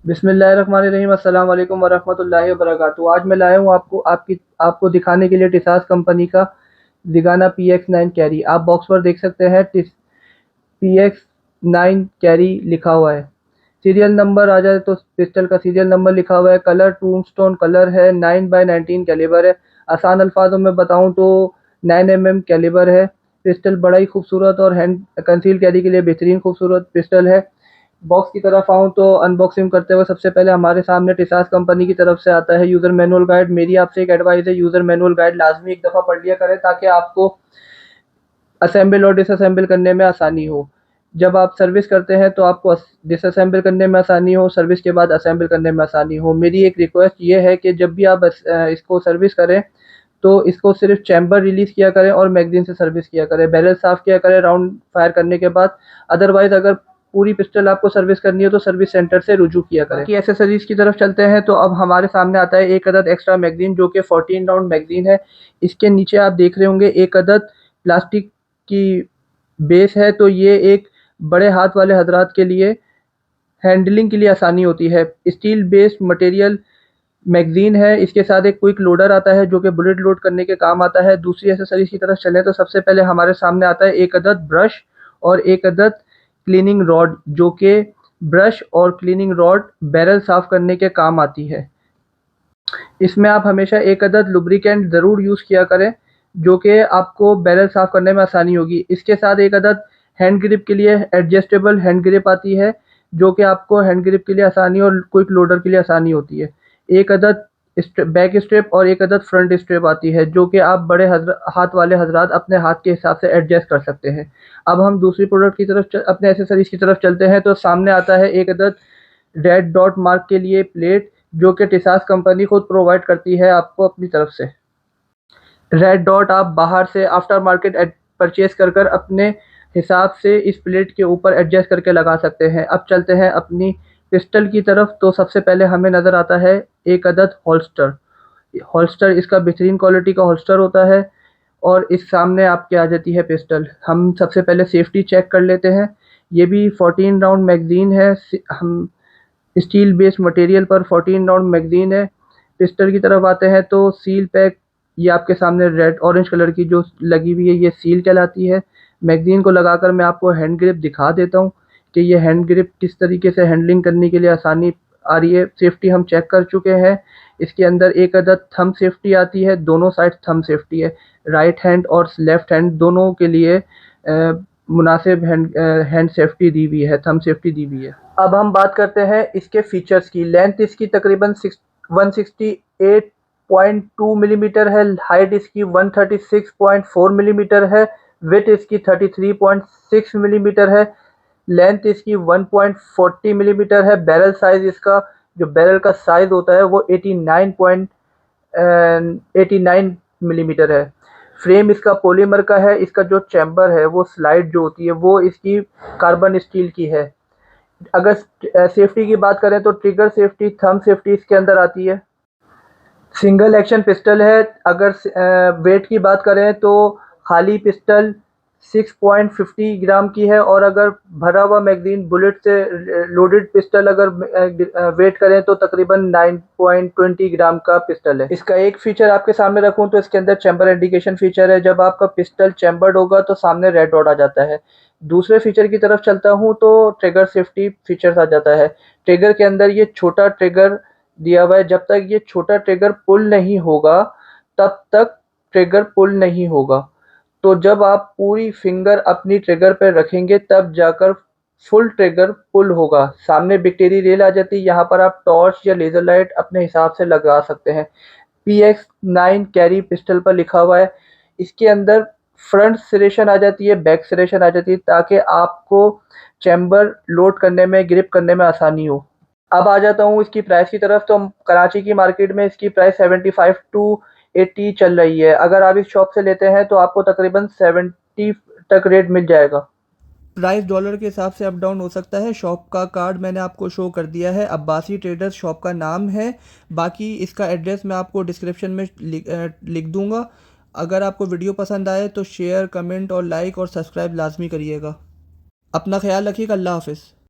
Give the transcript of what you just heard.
बिस्मिल्लाहिर्रहमानिर्रहीम। अस्सलाम वालेकुम वरहमतुल्लाहि वबरकातुहू। आज मैं लाया हूँ आपको दिखाने के लिए टिसास कंपनी का जिगाना PX9 कैरी। आप बॉक्स पर देख सकते हैं PX9 कैरी लिखा हुआ है। सीरियल नंबर आ जाए तो पिस्टल का सीरियल नंबर लिखा हुआ है। कलर टूमस्टोन कलर है। 9x19 कैलिबर है। आसान अल्फाजों में बताऊं तो 9 mm कैलिबर है। पिस्टल बड़ा ही खूबसूरत और हैंड कंसील कैरी के लिए बेहतरीन खूबसूरत पिस्टल है। बॉक्स की तरफ आऊँ तो अनबॉक्सिंग करते हुए सबसे पहले हमारे सामने टिसास कंपनी की तरफ से आता है यूज़र मैनुअल गाइड। मेरी आपसे एक एडवाइस है, यूज़र मैनुअल गाइड लाजमी एक दफ़ा पढ़ लिया करें ताकि आपको असेंबल और डिसअसेंबल करने में आसानी हो। जब आप सर्विस करते हैं तो आपको डिसअसेंबल करने में आसानी हो, सर्विस के बाद असेंबल करने में आसानी हो। मेरी एक रिक्वेस्ट ये है कि जब भी आप इसको सर्विस करें तो इसको सिर्फ चैम्बर रिलीज़ किया करें और मैगजीन से सर्विस किया करें, बैरल साफ़ किया करें राउंड फायर करने के बाद। अदरवाइज़ अगर पूरी पिस्टल आपको सर्विस करनी हो तो सर्विस सेंटर से रुजू किया करें। बाकी एसेसरीज़ की तरफ चलते हैं तो अब हमारे सामने आता है एक अदद एक्स्ट्रा मैगजीन जो कि 14 राउंड मैगजीन है। इसके नीचे आप देख रहे होंगे एक अदद प्लास्टिक की बेस है, तो ये एक बड़े हाथ वाले हजरात के लिए हैंडलिंग के लिए आसानी होती है। स्टील बेस्ड मटेरियल मैगजीन है। इसके साथ एक क्विक लोडर आता है जो कि बुलेट लोड करने के काम आता है। दूसरी एसेसरीज की तरफ चलें तो सबसे पहले हमारे सामने आता है एक अदद ब्रश और एक अदद क्लीनिंग रॉड जो कि ब्रश और क्लीनिंग रॉड बैरल साफ करने के काम आती है। इसमें आप हमेशा एक अदद लुब्रिकेंट ज़रूर यूज़ किया करें जो कि आपको बैरल साफ़ करने में आसानी होगी। इसके साथ एक अदद हैंड ग्रिप के लिए एडजस्टेबल हैंड ग्रिप आती है जो कि आपको हैंड ग्रिप के लिए आसानी और क्विक लोडर के लिए आसानी होती है। एक अदद बैक स्ट्रिप और एक अदद फ्रंट स्ट्रिप आती है जो कि आप बड़े हाथ वाले हजरात अपने हाथ के हिसाब से एडजस्ट कर सकते हैं। अब हम दूसरी प्रोडक्ट की तरफ अपने एसेसरीज की तरफ चलते हैं तो सामने आता है एक अदद रेड डॉट मार्क के लिए प्लेट जो कि टिसास कंपनी खुद प्रोवाइड करती है आपको अपनी तरफ से। रेड डॉट आप बाहर से आफ्टर मार्केट परचेज कर अपने हिसाब से इस प्लेट के ऊपर एडजस्ट करके लगा सकते हैं। अब चलते हैं अपनी पिस्टल की तरफ तो सबसे पहले हमें नज़र आता है एक अदद होल्स्टर। होल्स्टर इसका बेहतरीन क्वालिटी का होल्स्टर होता है और इस सामने आपके आ जाती है पिस्टल। हम सबसे पहले सेफ्टी चेक कर लेते हैं। ये भी 14 राउंड मैगजीन है। हम स्टील बेस्ड मटेरियल पर 14 राउंड मैगजीन है। पिस्टल की तरफ आते हैं तो सील पैक, ये आपके सामने रेड ऑरेंज कलर की जो लगी हुई है ये सील कहलाती है। मैगजीन को लगाकर मैं आपको हैंड ग्रिप दिखा देता हूँ कि ये हैंड ग्रिप किस तरीके से हैंडलिंग करने के लिए आसानी आ रही है। सेफ्टी हम चेक कर चुके हैं। इसके अंदर एक अदद थंब सेफ्टी आती है, दोनों साइड थंब सेफ्टी है। राइट हैंड और लेफ्ट हैंड दोनों के लिए मुनासिब हैंड सेफ्टी दी हुई है, थंब सेफ्टी दी हुई है। अब हम बात करते हैं इसके फीचर्स की। लेंथ इसकी तकरीबन 168.2 मिलीमीटर है। हाइट इसकी 136.4 मिलीमीटर है। विड्थ इसकी 33.6 मिलीमीटर है। लेंथ इसकी 1.40 मिलीमीटर है। बैरल साइज इसका जो बैरल का साइज होता है वो 89 मिलीमीटर है। फ्रेम इसका पॉलीमर का है। इसका जो चैम्बर है वो स्लाइड जो होती है वो इसकी कार्बन स्टील की है। अगर सेफ्टी की बात करें तो ट्रिगर सेफ्टी, थंब सेफ्टी इसके अंदर आती है। सिंगल एक्शन पिस्टल है। अगर वेट की बात करें तो खाली पिस्टल 6.50 ग्राम की है और अगर भरा हुआ मैगजीन बुलेट से लोडेड पिस्टल अगर वेट करें तो तकरीबन 9.20 ग्राम का पिस्टल है। इसका एक फीचर आपके सामने रखूं तो इसके अंदर चैम्बर इंडिकेशन फीचर है। जब आपका पिस्टल चैम्बर्ड होगा तो सामने रेड डॉट आ जाता है। दूसरे फीचर की तरफ चलता हूं तो ट्रिगर सेफ्टी फीचर्स आ जाता है। ट्रिगर के अंदर ये छोटा ट्रिगर दिया हुआ है। जब तक ये छोटा ट्रिगर पुल नहीं होगा तब तक ट्रिगर पुल नहीं होगा। तो जब आप पूरी फिंगर अपनी ट्रिगर पे रखेंगे तब जाकर फुल ट्रिगर पुल होगा। सामने बैक्टीरिया रेल आ जाती है, यहाँ पर आप टॉर्च या लेजर लाइट अपने हिसाब से लगा सकते हैं। PX9 कैरी पिस्टल पर लिखा हुआ है। इसके अंदर फ्रंट सिरेशन आ जाती है, बैक सिरेशन आ जाती है ताकि आपको चैम्बर लोड करने में, ग्रिप करने में आसानी हो। अब आ जाता हूँ इसकी प्राइस की तरफ। तो कराची की मार्केट में इसकी प्राइस 75 टू 80 चल रही है। अगर आप इस शॉप से लेते हैं तो आपको तकरीबन 70 तक रेट मिल जाएगा। प्राइस डॉलर के हिसाब से अप डाउन हो सकता है। शॉप का कार्ड मैंने आपको शो कर दिया है। अब्बासी ट्रेडर्स शॉप का नाम है। बाकी इसका एड्रेस मैं आपको डिस्क्रिप्शन में लिख दूंगा। अगर आपको वीडियो पसंद आए तो शेयर, कमेंट और लाइक और सब्सक्राइब लाजमी करिएगा। अपना ख्याल रखिएगा। अल्लाह हाफिज़।